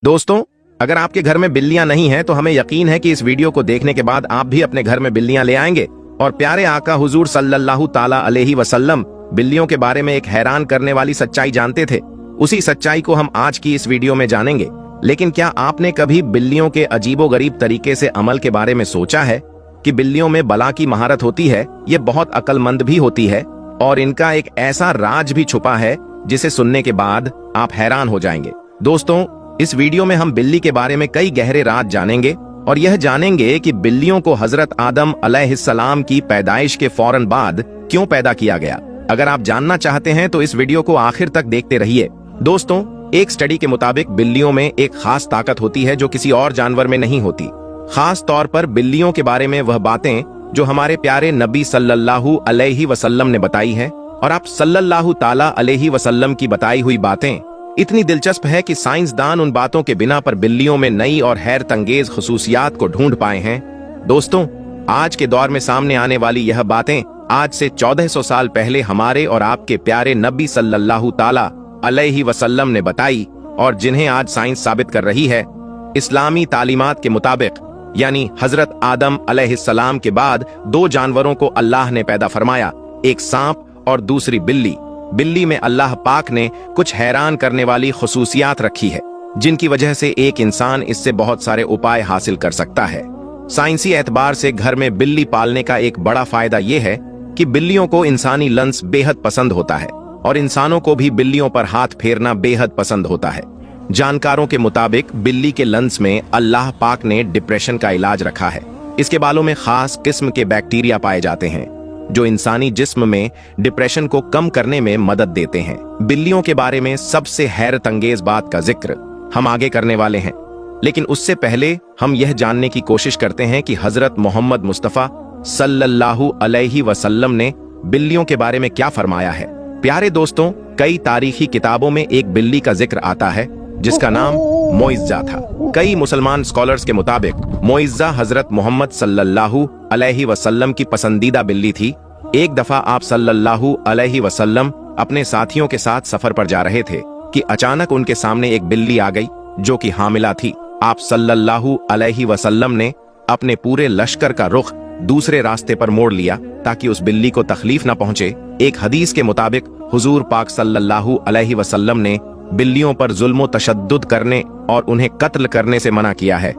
दोस्तों, अगर आपके घर में बिल्लियां नहीं हैं तो हमें यकीन है कि इस वीडियो को देखने के बाद आप भी अपने घर में बिल्लियां ले आएंगे और प्यारे आका हुजूर सल्लल्लाहु ताला अलैहि वसल्लम बिल्लियों के बारे में एक हैरान करने वाली सच्चाई जानते थे। उसी सच्चाई को हम आज की इस वीडियो में जानेंगे। लेकिन क्या आपने कभी बिल्लियों के अजीबोगरीब तरीके से अमल के बारे में सोचा है कि बिल्लियों में बला की महारत होती है, ये बहुत अक्लमंद भी होती है और इनका एक ऐसा राज भी छुपा है जिसे सुनने के बाद आप हैरान हो जाएंगे। दोस्तों, इस वीडियो में हम बिल्ली के बारे में कई गहरे राज जानेंगे और यह जानेंगे कि बिल्लियों को हजरत आदम अलैहिस्सलाम की पैदाइश के फौरन बाद क्यों पैदा किया गया। अगर आप जानना चाहते हैं तो इस वीडियो को आखिर तक देखते रहिए। दोस्तों, एक स्टडी के मुताबिक बिल्लियों में एक खास ताकत होती है जो किसी और जानवर में नहीं होती। खास तौर पर बिल्लियों के बारे में वह बातें जो हमारे प्यारे नबी सल्लल्लाहु अलैहि वसल्लम ने बताई है और आप सल्लल्लाहु ताला अलैहि वसल्लम की बताई हुई बातें इतनी दिलचस्प है कि साइंसदान उन बातों के बिना पर बिल्लियों में नई और हैरत अंगेज खसूसियात को ढूंढ पाए हैं। दोस्तों, आज के दौर में सामने आने वाली यह बातें आज से 1400 साल पहले हमारे और आपके प्यारे नबी सल्लल्लाहु ताला अलैहि वसल्लम ने बताई और जिन्हें आज साइंस साबित कर रही है। इस्लामी तालीमात के मुताबिक यानी हजरत आदम अलैहिस्सलाम के बाद दो जानवरों को अल्लाह ने पैदा फरमाया, एक सांप और दूसरी बिल्ली। बिल्ली में अल्लाह पाक ने कुछ हैरान करने वाली खसूसियात रखी है जिनकी वजह से एक इंसान इससे बहुत सारे उपाय हासिल कर सकता है। साइंसी एतबार से घर में बिल्ली पालने का एक बड़ा फायदा यह है कि बिल्लियों को इंसानी लंस बेहद पसंद होता है और इंसानों को भी बिल्लियों पर हाथ फेरना बेहद पसंद होता है। जानकारों के मुताबिक बिल्ली के लंस में अल्लाह पाक ने डिप्रेशन का इलाज रखा है। इसके बालों में खास किस्म के बैक्टीरिया पाए जाते हैं जो इंसानी जिस्म में डिप्रेशन को कम करने में मदद देते हैं। बिल्लियों के बारे में सबसे हैरत अंगेज बात का जिक्र हम आगे करने वाले हैं, लेकिन उससे पहले हम यह जानने की कोशिश करते हैं कि हजरत मोहम्मद मुस्तफा सल्लल्लाहु अलैहि वसल्लम ने बिल्लियों के बारे में क्या फरमाया है। प्यारे दोस्तों, कई तारीखी किताबों में एक बिल्ली का जिक्र आता है जिसका नाम मोइज़्ज़ा था। कई मुसलमान स्कॉलर्स के मुताबिक मोइज़्ज़ा हजरत मोहम्मद सल्लल्लाहु अलैहि वसल्लम की पसंदीदा बिल्ली थी। एक दफा आप सल्लल्लाहु अलैहि वसल्लम अपने साथियों के साथ सफर पर जा रहे थे कि अचानक उनके सामने एक बिल्ली आ गई जो कि हामिला थी। आप सल्लल्लाहु अलैहि वसल्लम ने अपने पूरे लश्कर का रुख दूसरे रास्ते पर मोड़ लिया ताकि उस बिल्ली को तकलीफ न पहुंचे। एक हदीस के मुताबिक हुजूर पाक सल्लल्लाहु अलैहि वसल्लम ने बिल्लियों पर जुल्म तशद्दुद करने और उन्हें कत्ल करने से मना किया है।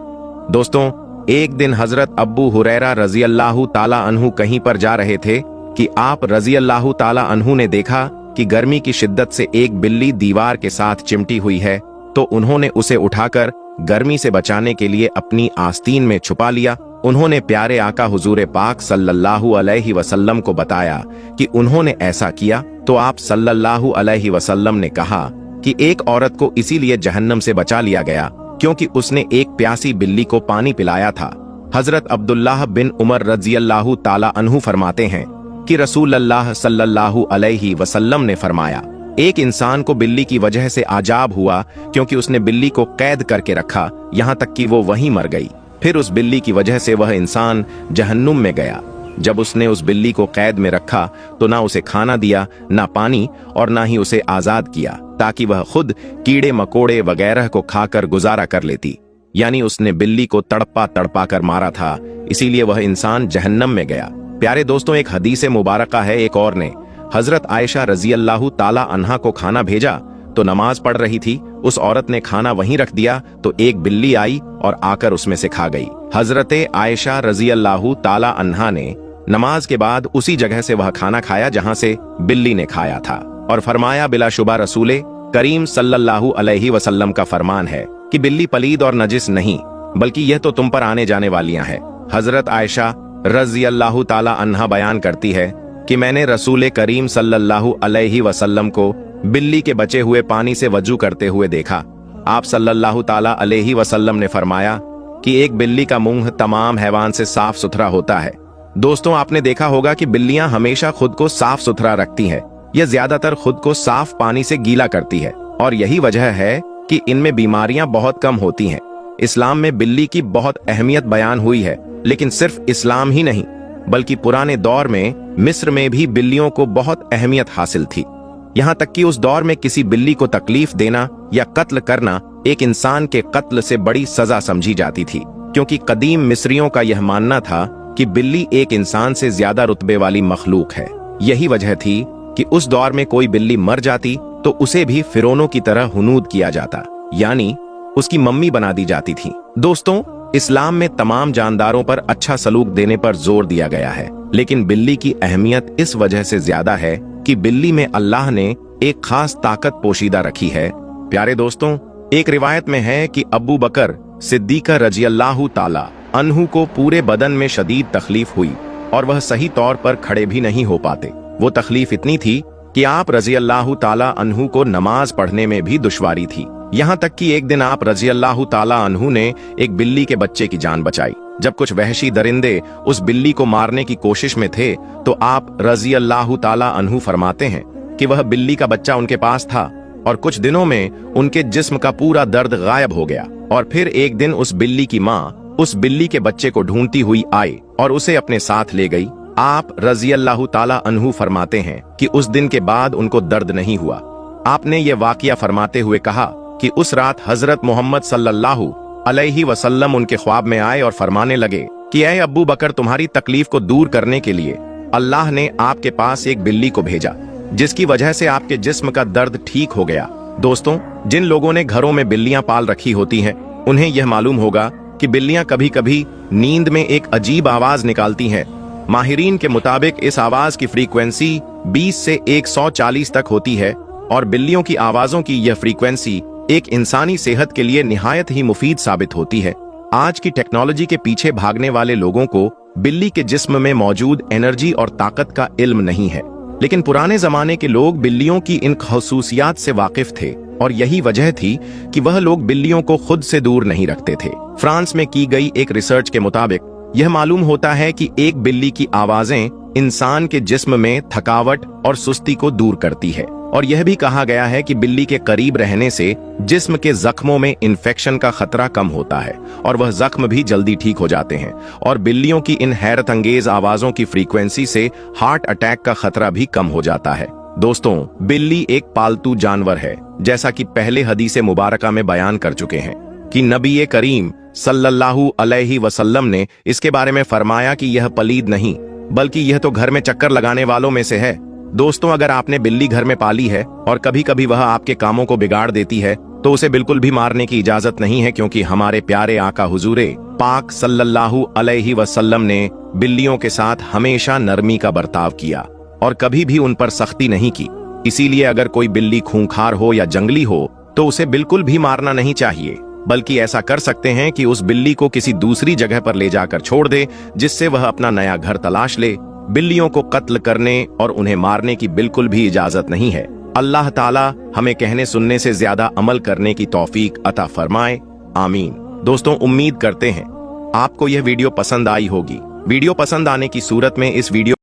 दोस्तों, एक दिन हजरत अब्बू हुरैरा रजी अल्लाहु ताला अन्हु कहीं पर जा रहे थे कि आप रजी अल्लाहु ताला अन्हु ने देखा कि गर्मी की शिद्दत से एक बिल्ली दीवार के साथ चिमटी हुई है, तो उन्होंने उसे उठाकर गर्मी से बचाने के लिए अपनी आस्तीन में छुपा लिया। उन्होंने प्यारे आका हुजूर पाक सल्लल्लाहु अलैहि वसल्लम को बताया कि उन्होंने ऐसा किया, तो आप सल्लल्लाहु अलैहि वसल्लम ने कहा कि एक औरत को इसीलिए जहन्नम से बचा लिया गया क्योंकि उसने एक प्यासी बिल्ली को पानी पिलाया था। हजरत अब्दुल्लाह बिन उमर रज़ियल्लाहु ताला अन्हु फरमाते हैं कि रसूलुल्लाह सल्लल्लाहु अलैहि वसल्लम ने फरमाया, एक इंसान को बिल्ली की वजह से आजाब हुआ क्योंकि उसने बिल्ली को कैद करके रखा यहाँ तक कि वो वहीं मर गई। फिर उस बिल्ली की वजह से वह इंसान जहन्नुम में गया। जब उसने उस बिल्ली को कैद में रखा तो ना उसे खाना दिया, ना पानी और ना ही उसे आजाद किया ताकि वह खुद कीड़े मकोड़े वगैरह को खाकर गुजारा कर लेती। यानी उसने बिल्ली को तड़पा तड़पा कर मारा था, इसीलिए वह इंसान जहन्नम में गया। प्यारे दोस्तों, एक हदीस मुबारका है, एक और ने हजरत आयशा रजी अल्लाहु ताला अन्हा को खाना भेजा तो नमाज पढ़ रही थी। उस औरत ने खाना वहीं रख दिया तो एक बिल्ली आई और आकर उसमें से खा गई। हजरत आयशा रजी अल्लाहु ताला अन्हा ने नमाज के बाद उसी जगह से वह खाना खाया जहां से बिल्ली ने खाया था और फरमाया, बिलाशुबा रसूले करीम सल्लल्लाहु अलैहि वसल्लम का फरमान है कि बिल्ली पलीद और नजिस नहीं बल्कि यह तो तुम पर आने जाने वालियां हैं। हजरत आयशा रज़ी अल्लाहु ताला अन्हा बयान करती है कि मैंने रसूल करीम सल्लल्लाहु अलैहि वसल्लम को बिल्ली के बचे हुए पानी से वजू करते हुए देखा। आप सल्लल्लाहु ताला अलैहि वसल्लम ने फरमाया कि एक बिल्ली का मुंह तमाम हैवान से साफ सुथरा होता है। दोस्तों, आपने देखा होगा कि बिल्लियां हमेशा खुद को साफ सुथरा रखती हैं। यह ज्यादातर खुद को साफ पानी से गीला करती है और यही वजह है कि इनमें बीमारियां बहुत कम होती हैं। इस्लाम में बिल्ली की बहुत अहमियत बयान हुई है, लेकिन सिर्फ इस्लाम ही नहीं बल्कि पुराने दौर में मिस्र में भी बिल्लियों को बहुत अहमियत हासिल थी। यहाँ तक कि उस दौर में किसी बिल्ली को तकलीफ देना या कत्ल करना एक इंसान के कत्ल से बड़ी सजा समझी जाती थी, क्योंकि कदीम मिस्रियों का यह मानना था कि बिल्ली एक इंसान से ज्यादा रुतबे वाली मखलूक है। यही वजह थी कि उस दौर में कोई बिल्ली मर जाती तो उसे भी फिरौनों की तरह हुनूद किया जाता, यानी उसकी मम्मी बना दी जाती थी। दोस्तों, इस्लाम में तमाम जानदारों पर अच्छा सलूक देने पर जोर दिया गया है, लेकिन बिल्ली की अहमियत इस वजह से ज्यादा है कि बिल्ली में अल्लाह ने एक खास ताकत पोशीदा रखी है। प्यारे दोस्तों, एक रिवायत में है कि अबू बकर सिद्दीक रज़ियल्लाहु ताला अन्हु को पूरे बदन में शदीद तकलीफ हुई और वह सही तौर पर खड़े भी नहीं हो पाते। वो तकलीफ इतनी थी कि आप रज़ियल्लाहु ताला अन्हु को नमाज पढ़ने में भी दुश्वारी थी। यहाँ तक कि एक दिन आप रज़ियल्लाहु ताला अन्हु ने एक बिल्ली के बच्चे की जान बचाई। जब कुछ वहशी दरिंदे उस बिल्ली को मारने की कोशिश में थे तो आप रज़ियल्लाहु ताला अन्हु फरमाते हैं कि वह बिल्ली का बच्चा उनके पास था और कुछ दिनों में उनके जिस्म का पूरा दर्द गायब हो गया। और फिर एक दिन उस बिल्ली की माँ उस बिल्ली के बच्चे को ढूंढती हुई आई और उसे अपने साथ ले गई। आप रज़ियल्लाहु ताला अन्हु फरमाते हैं कि उस दिन के बाद उनको दर्द नहीं हुआ। आपने ये वाकया फरमाते हुए कहा कि उस रात हजरत मोहम्मद सल्लल्लाहु अलैहि वसल्लम उनके ख्वाब में आए और फरमाने लगे कि ऐ अबू बकर, तुम्हारी तकलीफ को दूर करने के लिए अल्लाह ने आपके पास एक बिल्ली को भेजा, जिसकी वजह से आपके जिस्म का दर्द ठीक हो गया। दोस्तों, जिन लोगों ने घरों में बिल्लियां पाल रखी होती हैं, उन्हें यह मालूम होगा कि बिल्लियां कभी कभी नींद में एक अजीब आवाज निकालती हैं। माहिरीन के मुताबिक इस आवाज की फ्रीक्वेंसी 20 से 140 तक होती है और बिल्लियों की आवाजों की यह फ्रीक्वेंसी एक इंसानी सेहत के लिए निहायत ही मुफीद साबित होती है। आज की टेक्नोलॉजी के पीछे भागने वाले लोगों को बिल्ली के जिस्म में मौजूद एनर्जी और ताकत का इल्म नहीं है, लेकिन पुराने जमाने के लोग बिल्लियों की इन खसूसियात से वाकिफ थे और यही वजह थी कि वह लोग बिल्लियों को खुद से दूर नहीं रखते थे। फ्रांस में की गई एक रिसर्च के मुताबिक यह मालूम होता है कि एक बिल्ली की आवाजें इंसान के जिस्म में थकावट और सुस्ती को दूर करती है और यह भी कहा गया है कि बिल्ली के करीब रहने से जिस्म के जख्मों में इन्फेक्शन का खतरा कम होता है और वह जख्म भी जल्दी ठीक हो जाते हैं। और बिल्लियों की इन हैरत अंगेज आवाजों की फ्रीक्वेंसी से हार्ट अटैक का खतरा भी कम हो जाता है। दोस्तों, बिल्ली एक पालतू जानवर है, जैसा कि पहले हदीस मुबारका में बयान कर चुके हैं कि नबी करीम सल्लल्लाहु अलैहि वसल्लम ने इसके बारे में फरमाया कि यह पलीद नहीं बल्कि यह तो घर में चक्कर लगाने वालों में से है। दोस्तों, अगर आपने बिल्ली घर में पाली है और कभी कभी वह आपके कामों को बिगाड़ देती है तो उसे बिल्कुल भी मारने की इजाजत नहीं है, क्योंकि हमारे प्यारे आका हुजूरे पाक सल्लल्लाहु अलैहि वसल्लम ने बिल्लियों के साथ हमेशा नरमी का बर्ताव किया और कभी भी उन पर सख्ती नहीं की। इसीलिए अगर कोई बिल्ली खूंखार हो या जंगली हो तो उसे बिल्कुल भी मारना नहीं चाहिए, बल्कि ऐसा कर सकते हैं कि उस बिल्ली को किसी दूसरी जगह पर ले जाकर छोड़ दे, जिससे वह अपना नया घर तलाश ले। बिल्लियों को कत्ल करने और उन्हें मारने की बिल्कुल भी इजाजत नहीं है। अल्लाह ताला हमें कहने सुनने से ज्यादा अमल करने की तौफीक अता फरमाए, आमीन। दोस्तों, उम्मीद करते हैं आपको यह वीडियो पसंद आई होगी। वीडियो पसंद आने की सूरत में इस वीडियो